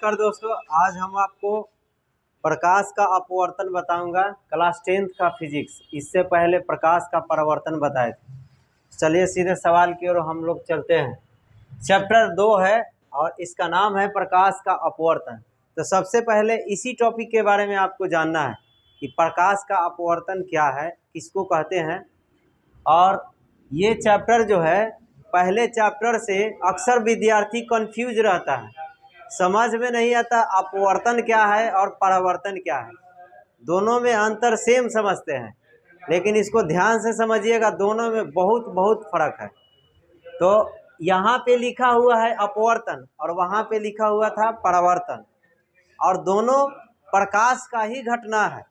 नमस्कार दोस्तों, आज हम आपको प्रकाश का अपवर्तन बताऊंगा। क्लास 10th का फिजिक्स, इससे पहले प्रकाश का परावर्तन बताए थे। चलिए सीधे सवाल की ओर हम लोग चलते हैं। चैप्टर 2 है और इसका नाम है प्रकाश का अपवर्तन। तो सबसे पहले इसी टॉपिक के बारे में आपको जानना है कि प्रकाश का अपवर्तन क्या है, किसको कहते हैं। और ये चैप्टर जो है, पहले चैप्टर से अक्सर विद्यार्थी कंफ्यूज रहता है, समझ में नहीं आता अपवर्तन क्या है और परावर्तन क्या है। दोनों में अंतर सेम समझते हैं, लेकिन इसको ध्यान से समझिएगा, दोनों में बहुत बहुत फर्क है। तो यहाँ पे लिखा हुआ है अपवर्तन और वहाँ पे लिखा हुआ था परावर्तन, और दोनों प्रकाश का ही घटना है।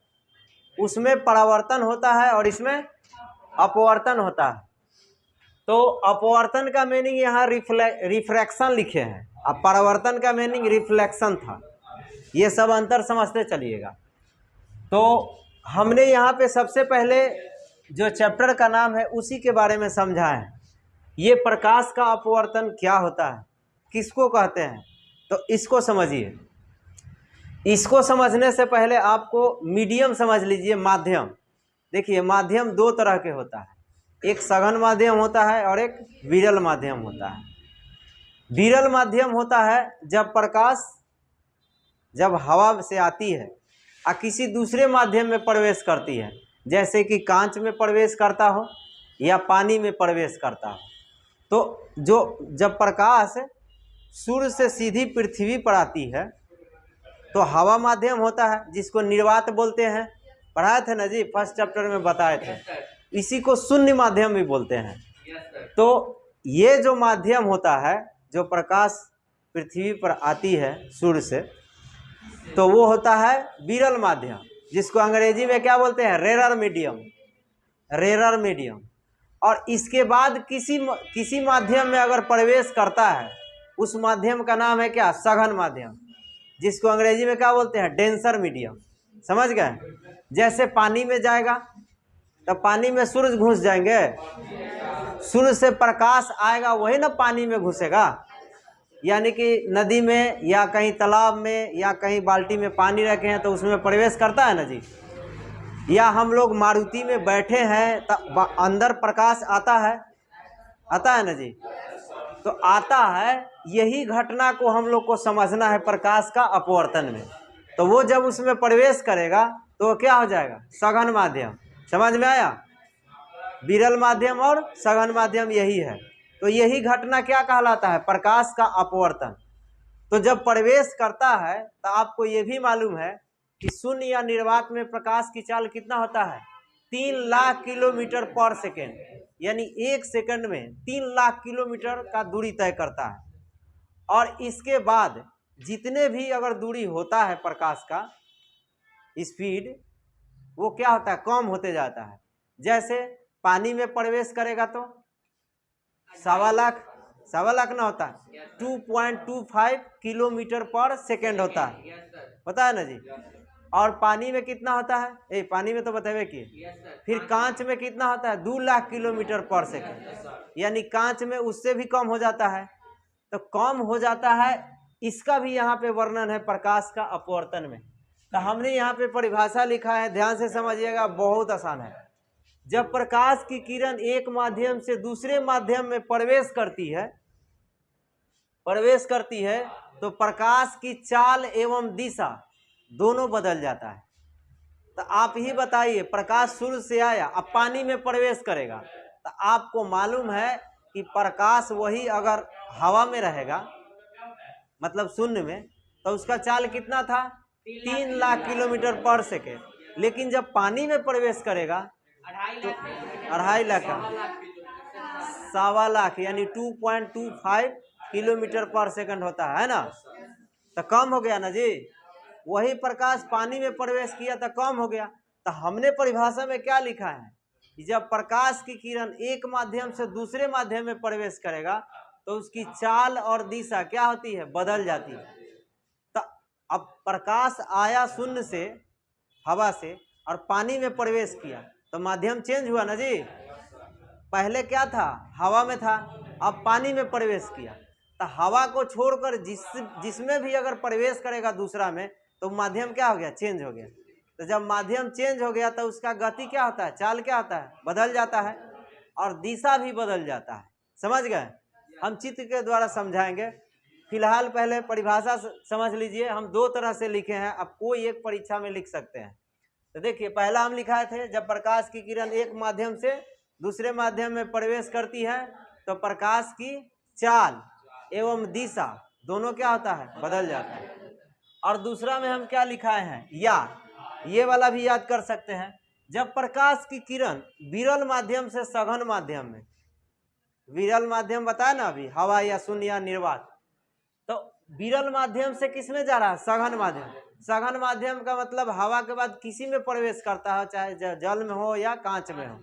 उसमें परावर्तन होता है और इसमें अपवर्तन होता है। तो अपवर्तन का मीनिंग यहाँ रिफ्रैक्शन लिखे हैं, अब परावर्तन का मीनिंग रिफ्लेक्शन था। ये सब अंतर समझते चलिएगा। तो हमने यहाँ पे सबसे पहले जो चैप्टर का नाम है उसी के बारे में समझा है। ये प्रकाश का अपवर्तन क्या होता है, किसको कहते हैं, तो इसको समझिए। इसको समझने से पहले आपको मीडियम समझ लीजिए, माध्यम। देखिए, माध्यम दो तरह के होता है, एक सघन माध्यम होता है और एक विरल माध्यम होता है। विरल माध्यम होता है जब प्रकाश जब हवा से आती है और किसी दूसरे माध्यम में प्रवेश करती है, जैसे कि कांच में प्रवेश करता हो या पानी में प्रवेश करता हो। तो जब प्रकाश सूर्य से सीधी पृथ्वी पर आती है तो हवा माध्यम होता है, जिसको निर्वात बोलते हैं। पढ़ाए थे ना जी, फर्स्ट चैप्टर में बताए थे। इसी को शून्य माध्यम भी बोलते हैं। तो ये जो माध्यम होता है, जो प्रकाश पृथ्वी पर आती है सूर्य से, तो वो होता है विरल माध्यम, जिसको अंग्रेजी में क्या बोलते हैं, रेरर मीडियम। Rarer medium. और इसके बाद किसी माध्यम में अगर प्रवेश करता है, उस माध्यम का नाम है क्या, सघन माध्यम, जिसको अंग्रेजी में क्या बोलते हैं, डेंसर मीडियम। समझ गए। जैसे पानी में जाएगा तो पानी में सूरज घुस जाएंगे, सूर्य से प्रकाश आएगा वही ना पानी में घुसेगा। यानी कि नदी में या कहीं तालाब में या कहीं बाल्टी में पानी रखे हैं तो उसमें प्रवेश करता है ना जी। या हम लोग मारुति में बैठे हैं तो अंदर प्रकाश आता है ना जी। तो आता है, यही घटना को हम लोग को समझना है प्रकाश का अपवर्तन में। तो वो जब उसमें प्रवेश करेगा तो क्या हो जाएगा, सघन माध्यम। समझ में आया। विरल माध्यम और सघन माध्यम यही है। तो यही घटना क्या कहलाता है, प्रकाश का अपवर्तन। तो जब प्रवेश करता है तो आपको ये भी मालूम है कि शून्य या निर्वात में प्रकाश की चाल कितना होता है, 3 लाख किलोमीटर पर सेकेंड। यानी एक सेकंड में 3 लाख किलोमीटर का दूरी तय करता है। और इसके बाद जितने भी अगर दूरी होता है प्रकाश का स्पीड, वो क्या होता है, कम होते जाता है। जैसे पानी में प्रवेश करेगा तो 1.25 लाख ना होता है, 2.25 किलोमीटर पर सेकेंड होता है, पता है ना जी। और पानी में कितना होता है, पानी में तो बतावे कि। फिर कांच में कितना होता है, 2 लाख किलोमीटर पर सेकेंड। यानी कांच में उससे भी कम हो जाता है। तो कम हो जाता है, इसका भी यहाँ पे वर्णन है प्रकाश का अपवर्तन में। तो हमने यहाँ पे परिभाषा लिखा है, ध्यान से समझिएगा, बहुत आसान है। जब प्रकाश की किरण एक माध्यम से दूसरे माध्यम में प्रवेश करती है तो प्रकाश की चाल एवं दिशा दोनों बदल जाता है। तो आप ही बताइए, प्रकाश सूर्य से आया, अब पानी में प्रवेश करेगा, तो आपको मालूम है कि प्रकाश वही अगर हवा में रहेगा, मतलब शून्य में, तो उसका चाल कितना था, 3 लाख किलोमीटर पर सेकेंड। लेकिन जब पानी में प्रवेश करेगा तो 2.5 लाख का 1.25 लाख यानी 2.25 किलोमीटर पर सेकंड होता है ना। तो कम हो गया ना जी। वही प्रकाश पानी में प्रवेश किया तो कम हो गया। तो हमने परिभाषा में क्या लिखा है कि जब प्रकाश की किरण एक माध्यम से दूसरे माध्यम में प्रवेश करेगा तो उसकी चाल और दिशा क्या होती है, बदल जाती है। तो अब प्रकाश आया शून्य से, हवा से, और पानी में प्रवेश किया तो माध्यम चेंज हुआ ना जी। पहले क्या था, हवा में था, अब पानी में प्रवेश किया तो हवा को छोड़कर जिसमें भी अगर प्रवेश करेगा दूसरा में, तो माध्यम क्या हो गया, चेंज हो गया। तो जब माध्यम चेंज हो गया तो उसका गति क्या होता है, चाल क्या होता है, बदल जाता है, और दिशा भी बदल जाता है। समझ गए? हम चित्र के द्वारा समझाएंगे। फिलहाल पहले परिभाषा समझ लीजिए। हम दो तरह से लिखे हैं, अब कोई एक परीक्षा में लिख सकते हैं। तो देखिए, पहला हम लिखाए थे, जब प्रकाश की किरण एक माध्यम से दूसरे माध्यम में प्रवेश करती है तो प्रकाश की चाल एवं दिशा दोनों क्या होता है, बदल जाता है। और दूसरा में हम क्या लिखाए हैं, या ये वाला भी याद कर सकते हैं, जब प्रकाश की किरण विरल माध्यम से सघन माध्यम में, विरल माध्यम बताया ना अभी, हवा या शून्य या निर्वात, तो विरल माध्यम से किस में जा रहा है, सघन माध्यम। सघन माध्यम का मतलब हवा के बाद किसी में प्रवेश करता है, चाहे जल में हो या कांच में हो,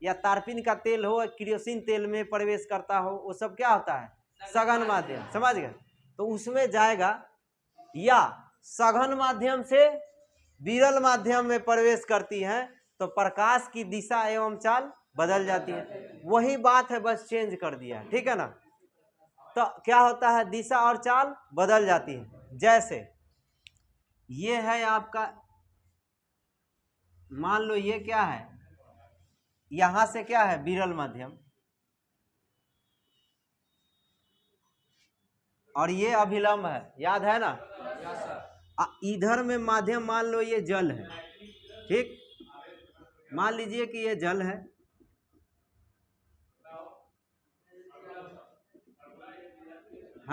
या तारपीन का तेल हो, किरोसिन तेल में प्रवेश करता हो, वो सब क्या होता है, सघन माध्यम। समझ गए? तो उसमें जाएगा। या सघन माध्यम से विरल माध्यम में प्रवेश करती है तो प्रकाश की दिशा एवं चाल बदल जाती है। वही बात है, बस चेंज कर दिया है। ठीक है ना? तो क्या होता है, दिशा और चाल बदल जाती है। जैसे ये है आपका, मान लो ये क्या है, यहां से क्या है, विरल माध्यम, और ये अभिलंब है, याद है ना? इधर में माध्यम मान लो ये जल है, ठीक, मान लीजिए कि ये जल है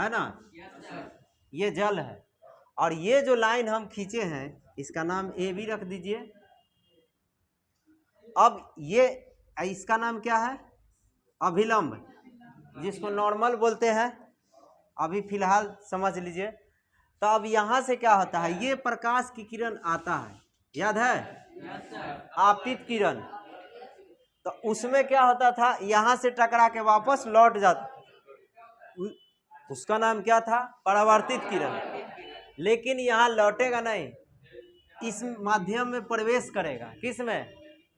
ना, ये जल है, और ये जो लाइन हम खींचे हैं इसका नाम ए बी रख दीजिए। अब ये, इसका नाम क्या है, अभिलंब, जिसको नॉर्मल बोलते हैं, अभी फिलहाल समझ लीजिए। तो अब यहां से क्या होता है, ये प्रकाश की किरण आता है, याद है, आपतित किरण, तो उसमें क्या होता था, यहां से टकरा के वापस लौट जाता, उसका नाम क्या था, परावर्तित किरण। लेकिन यहाँ लौटेगा नहीं, इस माध्यम में प्रवेश करेगा, किस में,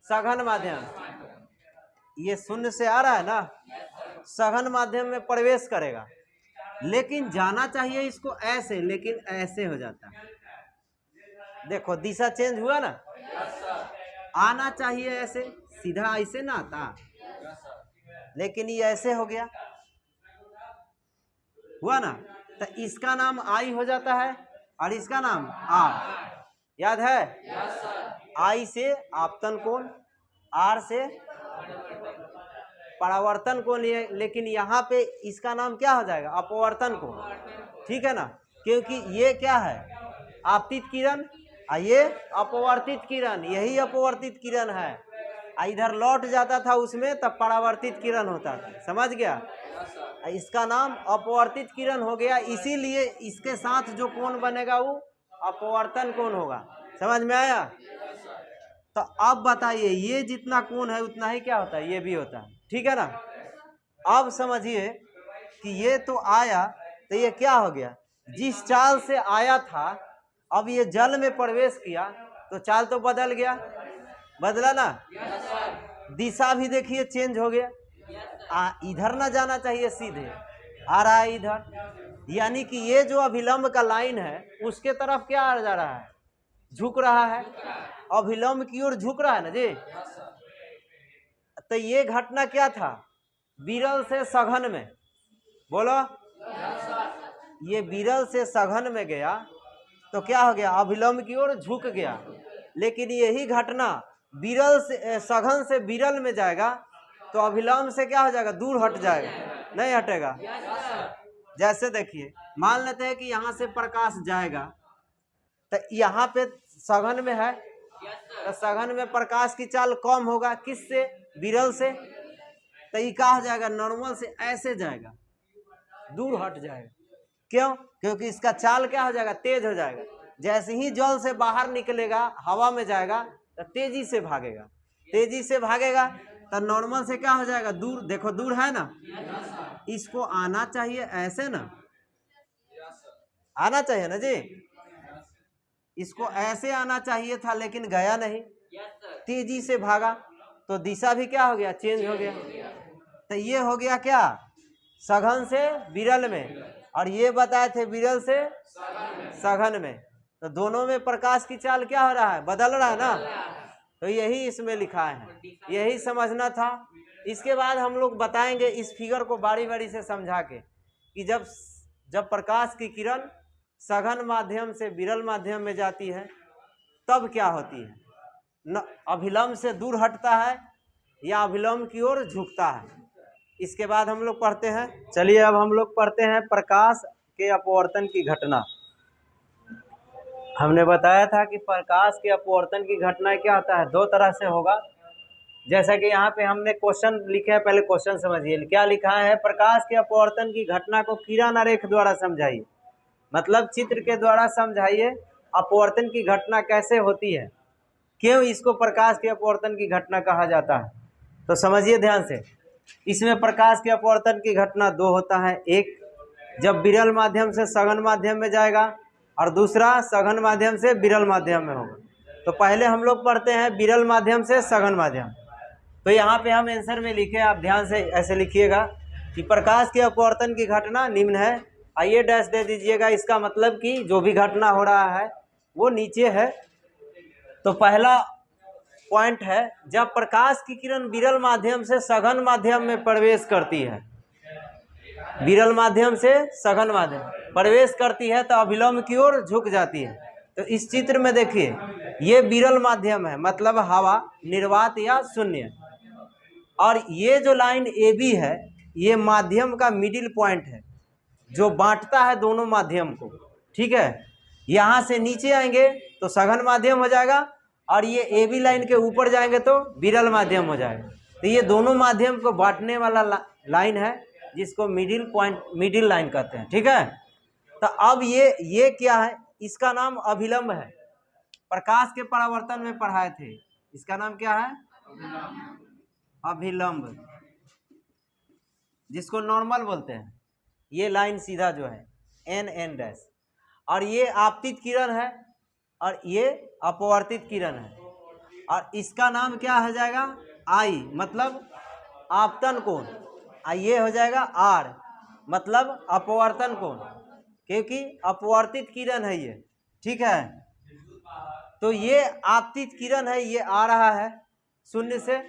सघन माध्यम। ये शून्य से आ रहा है ना, सघन माध्यम में प्रवेश करेगा, लेकिन जाना चाहिए इसको ऐसे, लेकिन ऐसे हो जाता है। देखो दिशा चेंज हुआ ना, आना चाहिए ऐसे, सीधा ऐसे ना आता, लेकिन ये ऐसे हो गया, हुआ ना। तो इसका नाम आई हो जाता है, और इसका नाम आर, याद है? आई से आपतन कोण, आर से परावर्तन कोण, लेकिन यहाँ पे इसका नाम क्या हो जाएगा, अपवर्तन कोण। ठीक है ना? क्योंकि ये क्या है, आपतित किरण, ये अपवर्तित किरण, यही अपवर्तित किरण है, इधर लौट जाता था उसमें, तब परावर्तित किरण होता था। समझ गया? इसका नाम अपवर्तित किरण हो गया, इसीलिए इसके साथ जो कोण बनेगा वो अपवर्तन कोण होगा। समझ में आया? तो अब बताइए, ये जितना कोण है उतना ही क्या होता है, ये भी होता है। ठीक है ना? अब समझिए कि ये तो आया, तो ये क्या हो गया, जिस चाल से आया था, अब ये जल में प्रवेश किया तो चाल तो बदल गया, बदला ना, दिशा भी देखिए चेंज हो गया, इधर ना जाना चाहिए, सीधे आ रहा है इधर, यानी कि ये जो अभिलंब का लाइन है उसके तरफ क्या आ जा रहा है, झुक रहा है, अभिलंब की ओर झुक रहा है ना जी। तो ये घटना क्या था, विरल से सघन में, बोलो, ये विरल से सघन में गया तो क्या हो गया, अभिलंब की ओर झुक गया। लेकिन यही घटना विरल से सघन से विरल में जाएगा तो अभिलंब से क्या हो जाएगा, दूर हट जाएगा, नहीं हटेगा। जैसे देखिए, मान लेते हैं कि यहाँ से प्रकाश जाएगा, तो यहाँ पे सघन में है, तो सघन में प्रकाश की चाल कम होगा, किससे, विरल से, तो ये क्या हो जाएगा, नॉर्मल से ऐसे जाएगा, दूर हट जाएगा। क्यों? क्योंकि इसका चाल क्या हो जाएगा, तेज हो जाएगा। जैसे ही जल से बाहर निकलेगा, हवा में जाएगा, तो तेजी से भागेगा, तेजी से भागेगा तो नॉर्मल से क्या हो जाएगा, दूर, देखो दूर है ना, इसको आना चाहिए ऐसे ना, आना चाहिए ना जी, इसको ऐसे आना चाहिए था, लेकिन गया नहीं, तेजी से भागा, तो दिशा भी क्या हो गया, चेंज हो गया। तो ये हो गया क्या, सघन से विरल में, और ये बताए थे विरल से सघन में। तो दोनों में प्रकाश की चाल क्या हो रहा है, बदल रहा है ना। तो यही इसमें लिखा है, यही समझना था। इसके बाद हम लोग बताएंगे इस फिगर को बारी बारी से समझा के कि जब प्रकाश की किरण सघन माध्यम से विरल माध्यम में जाती है तब क्या होती है, न अभिलंब से दूर हटता है या अभिलंब की ओर झुकता है। इसके बाद हम लोग पढ़ते हैं। चलिए अब हम लोग पढ़ते हैं प्रकाश के अपवर्तन की घटना। हमने बताया था कि प्रकाश के अपवर्तन की घटना क्या होता है, दो तरह से होगा। जैसा कि यहाँ पे हमने क्वेश्चन लिखे हैं, पहले क्वेश्चन समझिए क्या लिखा है। प्रकाश के अपवर्तन की घटना को किरण आरेख द्वारा समझाइए, मतलब चित्र के द्वारा समझाइए अपवर्तन की घटना कैसे होती है, क्यों इसको प्रकाश के अपवर्तन की घटना कहा जाता है। तो समझिए ध्यान से। इसमें प्रकाश के अपवर्तन की घटना दो होता है, एक जब विरल माध्यम से सघन माध्यम में जाएगा और दूसरा सघन माध्यम से विरल माध्यम में होगा। तो पहले हम लोग पढ़ते हैं विरल माध्यम से सघन माध्यम। तो यहाँ पे हम आंसर में लिखे, आप ध्यान से ऐसे लिखिएगा कि प्रकाश के अपवर्तन की घटना निम्न है। आइए डैश दे दीजिएगा, इसका मतलब कि जो भी घटना हो रहा है वो नीचे है। तो पहला पॉइंट है, जब प्रकाश की किरण विरल माध्यम से सघन माध्यम में प्रवेश करती है, विरल माध्यम से सघन माध्यम प्रवेश करती है तो अभिलंब की ओर झुक जाती है। तो इस चित्र में देखिए ये विरल माध्यम है, मतलब हवा निर्वात या शून्य, और ये जो लाइन AB है ये माध्यम का मिडिल पॉइंट है जो बांटता है दोनों माध्यम को। ठीक है, यहाँ से नीचे आएंगे तो सघन माध्यम हो जाएगा और ये AB लाइन के ऊपर जाएंगे तो विरल माध्यम हो जाएगा। तो ये दोनों माध्यम को बांटने वाला लाइन है जिसको मिडिल पॉइंट, मिडिल लाइन कहते हैं। ठीक है, तो अब ये क्या है, इसका नाम अभिलंब है। प्रकाश के परावर्तन में पढ़ाए थे, इसका नाम क्या है, अभिलंब, जिसको नॉर्मल बोलते हैं। ये लाइन सीधा जो है NN डैश, और ये आपतित किरण है और ये अपवर्तित किरण है, और इसका नाम क्या हो जाएगा I, मतलब आपतन कोण, ये हो जाएगा R, मतलब अपवर्तन कोण, क्योंकि अपवर्तित किरण है ये। ठीक है, तो ये आपतित किरण है, ये आ रहा है शून्य से,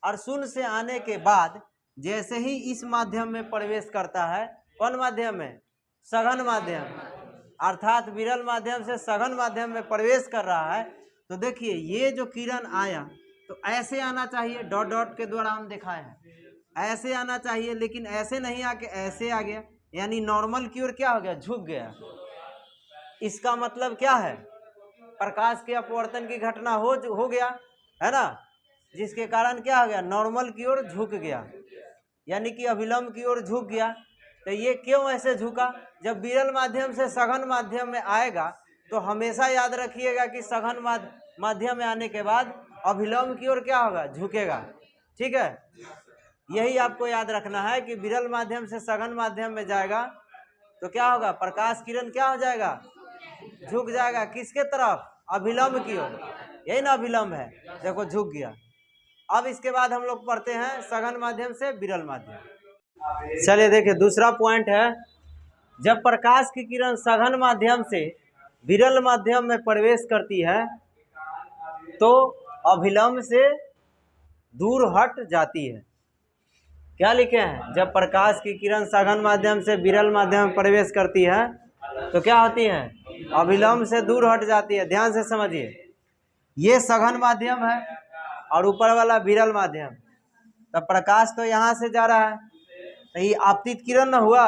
और शून्य से आने के बाद जैसे ही इस माध्यम में प्रवेश करता है, कौन माध्यम में, सघन माध्यम, अर्थात विरल माध्यम से सघन माध्यम में प्रवेश कर रहा है। तो देखिए ये जो किरण आया तो ऐसे आना चाहिए, डॉट डॉट के द्वारा हम दिखाए हैं, ऐसे आना चाहिए, लेकिन ऐसे नहीं आके ऐसे आ गया, यानी नॉर्मल की ओर क्या हो गया, झुक गया। इसका मतलब क्या है, प्रकाश के अपवर्तन की घटना हो गया है ना, जिसके कारण क्या हो गया, नॉर्मल की ओर झुक गया, यानी कि अभिलंब की ओर झुक गया। तो ये क्यों ऐसे झुका, जब विरल माध्यम से सघन माध्यम में आएगा तो हमेशा याद रखिएगा कि सघन माध्यम में आने के बाद अभिलंब की ओर क्या होगा, झुकेगा। ठीक है, यही आपको याद रखना है कि विरल माध्यम से सघन माध्यम में जाएगा तो क्या होगा, प्रकाश किरण क्या हो जाएगा, झुक जाएगा, किसके तरफ, अभिलंब की ओर। यही ना अभिलंब है, देखो झुक गया। अब इसके बाद हम लोग पढ़ते हैं सघन माध्यम से विरल माध्यम। चलिए देखिए दूसरा पॉइंट है, जब प्रकाश की किरण सघन माध्यम से विरल माध्यम में प्रवेश करती है तो अभिलंब से दूर हट जाती है। क्या लिखे हैं, जब प्रकाश की किरण सघन माध्यम से विरल माध्यम में प्रवेश करती है तो क्या होती है, अभिलंब से दूर हट जाती है। ध्यान से समझिए, ये सघन माध्यम है और ऊपर वाला विरल माध्यम, तब प्रकाश तो यहाँ से जा रहा है तो ये आपतित किरण न हुआ,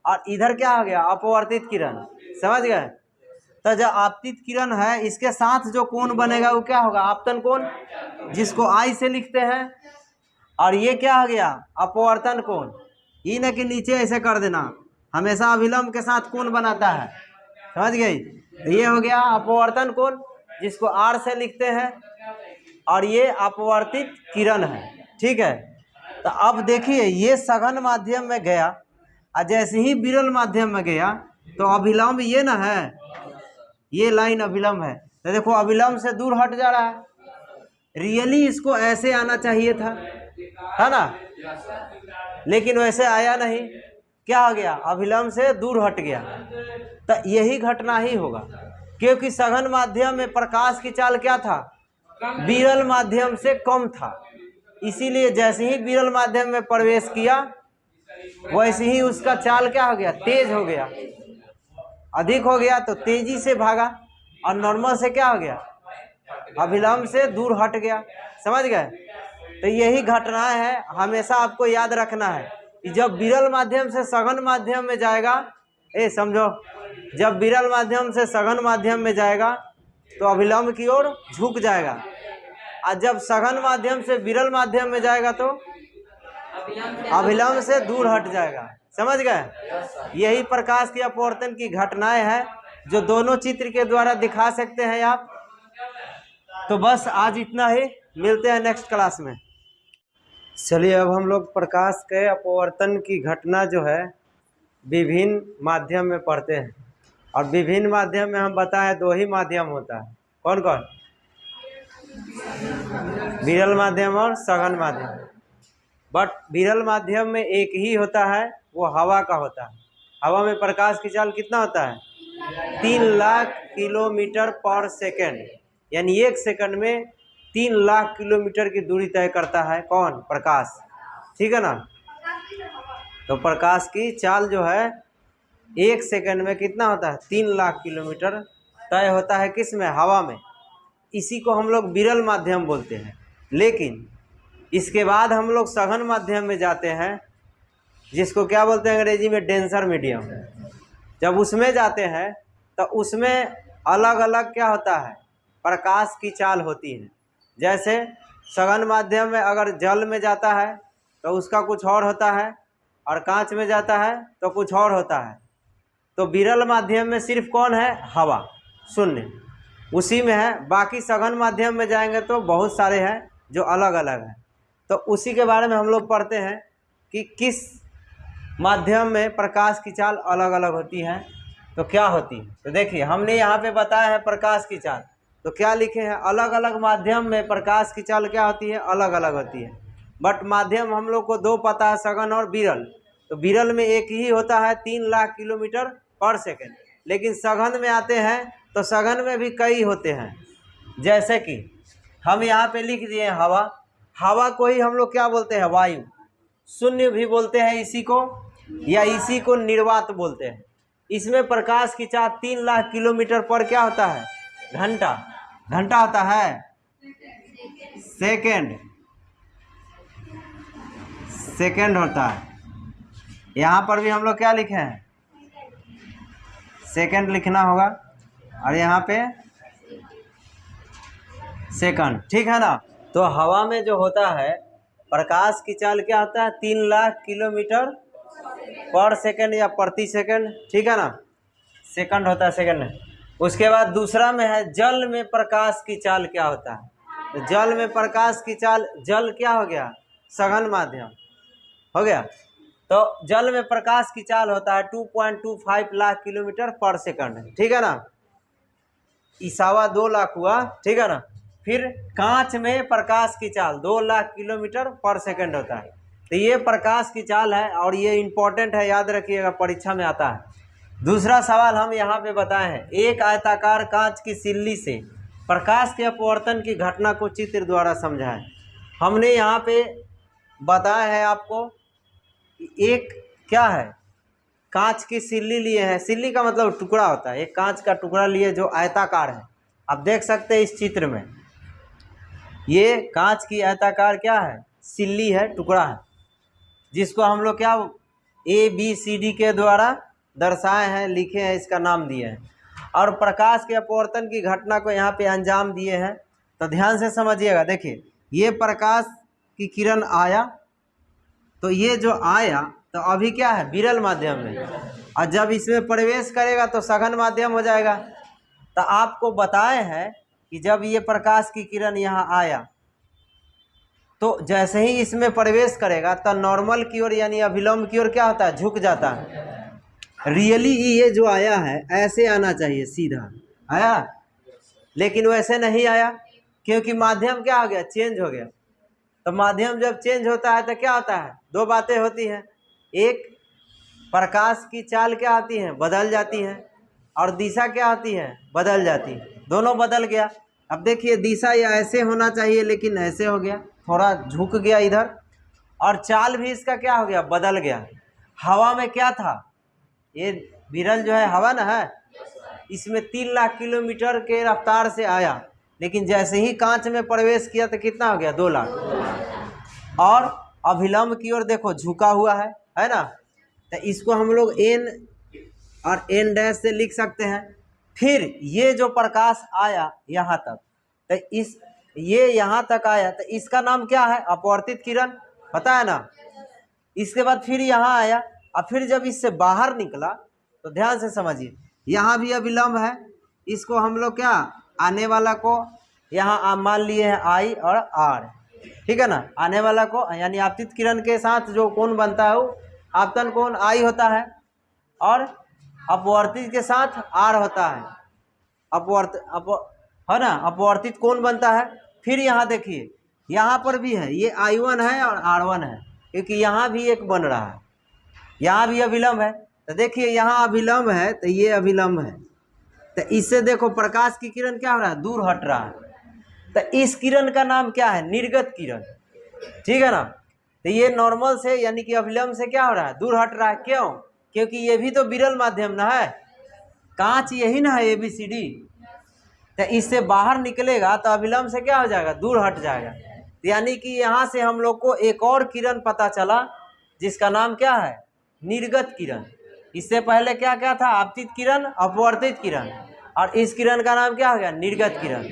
और इधर क्या हो गया, अपवर्तित किरण। समझ गए, तो जो आपतित किरण है इसके साथ जो कोण बनेगा वो क्या होगा, आपतन कोण, जिसको I से लिखते हैं, और ये क्या हो गया, अपवर्तन कोण। ये न कि नीचे ऐसे कर देना, हमेशा अभिलंब के साथ कोण बनाता है, समझ गई। तो ये हो गया अपवर्तन कोण, जिसको R से लिखते हैं, और ये अपवर्तित किरण है। ठीक है, तो अब देखिए ये सघन माध्यम में गया और जैसे ही विरल माध्यम में गया तो अभिलंब ये ना है, ये लाइन अभिलंब है, तो देखो अभिलंब से दूर हट जा रहा है। रियली इसको ऐसे आना चाहिए था, है ना, लेकिन वैसे आया नहीं, क्या हो गया, अभिलंब से दूर हट गया। तो यही घटना ही होगा, क्योंकि सघन माध्यम में प्रकाश की चाल क्या था, विरल माध्यम से कम था। इसीलिए जैसे ही विरल माध्यम में प्रवेश किया वैसे ही उसका चाल क्या हो गया, तेज हो गया, अधिक हो गया, तो तेजी से भागा, और नॉर्मल से क्या हो गया, अभिलंब से दूर हट गया। समझ गए। तो यही घटनाएं है, हमेशा आपको याद रखना है कि जब विरल माध्यम से सघन माध्यम में जाएगा, समझो, जब विरल माध्यम से सघन माध्यम में जाएगा तो अभिलंब की ओर झुक जाएगा, और जब सघन माध्यम से विरल माध्यम में जाएगा तो अभिलंब से दूर हट जाएगा। समझ गए। यही प्रकाश की अपवर्तन की घटनाएं हैं जो दोनों चित्र के द्वारा दिखा सकते हैं आप। तो बस आज इतना ही, मिलते हैं नेक्स्ट क्लास में। चलिए अब हम लोग प्रकाश के अपवर्तन की घटना जो है विभिन्न माध्यम में पढ़ते हैं, और विभिन्न माध्यम में हम बताएं 2 ही माध्यम होता है। कौन कौन, विरल माध्यम और सघन माध्यम। बट विरल माध्यम में एक ही होता है, वो हवा का होता है। हवा में प्रकाश की चाल कितना होता है, 3 लाख किलोमीटर पर सेकेंड, यानी 1 सेकंड में 3 लाख किलोमीटर की दूरी तय करता है। कौन, प्रकाश। ठीक है ना। तो प्रकाश की चाल जो है 1 सेकंड में कितना होता है, 3 लाख किलोमीटर तय होता है। किस में, हवा में। इसी को हम लोग विरल माध्यम बोलते हैं। लेकिन इसके बाद हम लोग सघन माध्यम में जाते हैं, जिसको क्या बोलते हैं अंग्रेजी में, डेंसर मीडियम। जब उसमें जाते हैं तो उसमें अलग अलग क्या होता है, प्रकाश की चाल होती है। जैसे सघन माध्यम में अगर जल में जाता है तो उसका कुछ और होता है, और कांच में जाता है तो कुछ और होता है। तो विरल माध्यम में सिर्फ कौन है, हवा, शून्य, उसी में है। बाकी सघन माध्यम में जाएंगे तो बहुत सारे हैं जो अलग अलग हैं। तो उसी के बारे में हम लोग पढ़ते हैं कि किस माध्यम में प्रकाश की चाल अलग अलग होती है, तो क्या होती है। तो देखिए हमने यहाँ पे बताया है प्रकाश की चाल, तो क्या लिखे हैं, अलग अलग माध्यम में प्रकाश की चाल क्या होती है, अलग अलग होती है। बट माध्यम हम लोग को 2 पता है, सघन और विरल। तो विरल में एक ही होता है, 3 लाख किलोमीटर पर सेकेंड। लेकिन सघन में आते हैं तो सघन में भी कई होते हैं। जैसे कि हम यहाँ पे लिख दिए हवा, हवा को ही हम लोग क्या बोलते हैं, वायु। शून्य भी बोलते हैं इसी को, या इसी को निर्वात बोलते हैं। इसमें प्रकाश की चाल 3 लाख किलोमीटर पर क्या होता है, घंटा। घंटा होता है सेकेंड, सेकेंड होता है। यहाँ पर भी हम लोग क्या लिखे हैं, सेकेंड लिखना होगा, और यहाँ पे सेकंड। ठीक है ना। तो हवा में जो होता है प्रकाश की चाल क्या होता है, 3 लाख किलोमीटर पर सेकंड या प्रति सेकंड। ठीक है ना, सेकंड होता है, सेकंड। उसके बाद दूसरा में है जल में प्रकाश की चाल क्या होता है। तो जल में प्रकाश की चाल, जल क्या हो गया, सघन माध्यम हो गया। तो जल में प्रकाश की चाल होता है 2.25 लाख किलोमीटर पर सेकंड। ठीक है ना, इसावा 2 लाख हुआ। ठीक है ना। फिर कांच में प्रकाश की चाल 2 लाख किलोमीटर पर सेकंड होता है। तो ये प्रकाश की चाल है, और ये इम्पोर्टेंट है, याद रखिएगा, परीक्षा में आता है। दूसरा सवाल हम यहाँ पे बताए हैं, एक आयताकार कांच की सिल्ली से प्रकाश के अपवर्तन की घटना को चित्र द्वारा समझाएं। हमने यहाँ पे बताया है आपको, एक क्या है, कांच की सिल्ली लिए हैं। सिल्ली का मतलब टुकड़ा होता है, एक कांच का टुकड़ा लिए जो आयताकार है। आप देख सकते हैं इस चित्र में, ये कांच की आयताकार क्या है, सिल्ली है, टुकड़ा है, जिसको हम लोग क्या ABCD के द्वारा दर्शाए हैं, लिखे हैं, इसका नाम दिए हैं। और प्रकाश के अपवर्तन की घटना को यहाँ पे अंजाम दिए हैं। तो ध्यान से समझिएगा। देखिए ये प्रकाश की किरण आया, तो ये जो आया तो अभी क्या है, विरल माध्यम में, और जब इसमें प्रवेश करेगा तो सघन माध्यम हो जाएगा। तो आपको बताए हैं कि जब ये प्रकाश की किरण यहाँ आया तो जैसे ही इसमें प्रवेश करेगा तो नॉर्मल की ओर यानी अभिलंब की ओर क्या होता है, झुक जाता है। रियली ये जो आया है ऐसे आना चाहिए, सीधा आया, लेकिन वैसे नहीं आया, क्योंकि माध्यम क्या हो गया, चेंज हो गया। तो माध्यम जब चेंज होता है तो क्या होता है, दो बातें होती हैं। एक, प्रकाश की चाल क्या आती है, बदल जाती है, और दिशा क्या आती है, बदल जाती है। दोनों बदल गया। अब देखिए दिशा ये ऐसे होना चाहिए लेकिन ऐसे हो गया, थोड़ा झुक गया इधर, और चाल भी इसका क्या हो गया, बदल गया। हवा में क्या था, ये विरल जो है हवा ना है, इसमें 3 लाख किलोमीटर के रफ्तार से आया, लेकिन जैसे ही कांच में प्रवेश किया तो कितना हो गया, 2 लाख। और अभिलंब की ओर देखो झुका हुआ है ना। तो इसको हम लोग n और n डैश से लिख सकते हैं। फिर ये जो प्रकाश आया यहाँ तक, तो ये यहाँ तक आया, तो इसका नाम क्या है, अपवर्तित किरण, पता है ना। इसके बाद फिर यहाँ आया, और फिर जब इससे बाहर निकला तो ध्यान से समझिए, यहाँ भी अभिलंब है। इसको हम लोग क्या, आने वाला को यहाँ मान लिए हैं I और R, ठीक है ना। आने वाला को यानी आपतित किरण के साथ जो कोण बनता है वो आपतन कोण I होता है, और अपवर्तित के साथ R होता है। है ना, अपवर्तित कोण बनता है। फिर यहाँ देखिए, यहाँ पर भी है, ये I1 है और R1 है, क्योंकि यहाँ भी एक बन रहा है, यहाँ भी अभिलंब है। तो देखिए यहाँ अभिलंब है तो ये अभिलंब है, तो इससे देखो प्रकाश की किरण क्या हो रहा है, दूर हट रहा है। तो इस किरण का नाम क्या है, निर्गत किरण, ठीक है ना। तो ये नॉर्मल से यानी कि अभिलंब से क्या हो रहा है, दूर हट रहा है। क्यों, क्योंकि ये भी तो विरल माध्यम ना है, कांच यही ना है ABCD। तो इससे बाहर निकलेगा तो अभिलंब से क्या हो जाएगा, दूर हट जाएगा। यानी कि यहाँ से हम लोग को एक और किरण पता चला जिसका नाम क्या है, निर्गत किरण। इससे पहले क्या क्या था, आपतित किरण, अपवर्तित किरण, और इस किरण का नाम क्या हो गया, निर्गत किरण।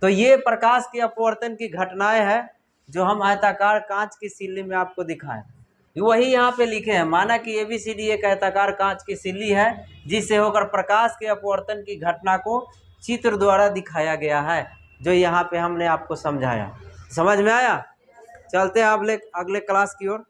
तो ये प्रकाश के अपवर्तन की घटनाएं हैं जो हम आयताकार कांच की सिल्ली में आपको दिखाएं। वही यहाँ पे लिखे हैं, माना कि ABCD एक आयताकार कांच की सिल्ली है जिससे होकर प्रकाश के अपवर्तन की घटना को चित्र द्वारा दिखाया गया है, जो यहाँ पे हमने आपको समझाया। समझ में आया। चलते हैं अगले क्लास की ओर।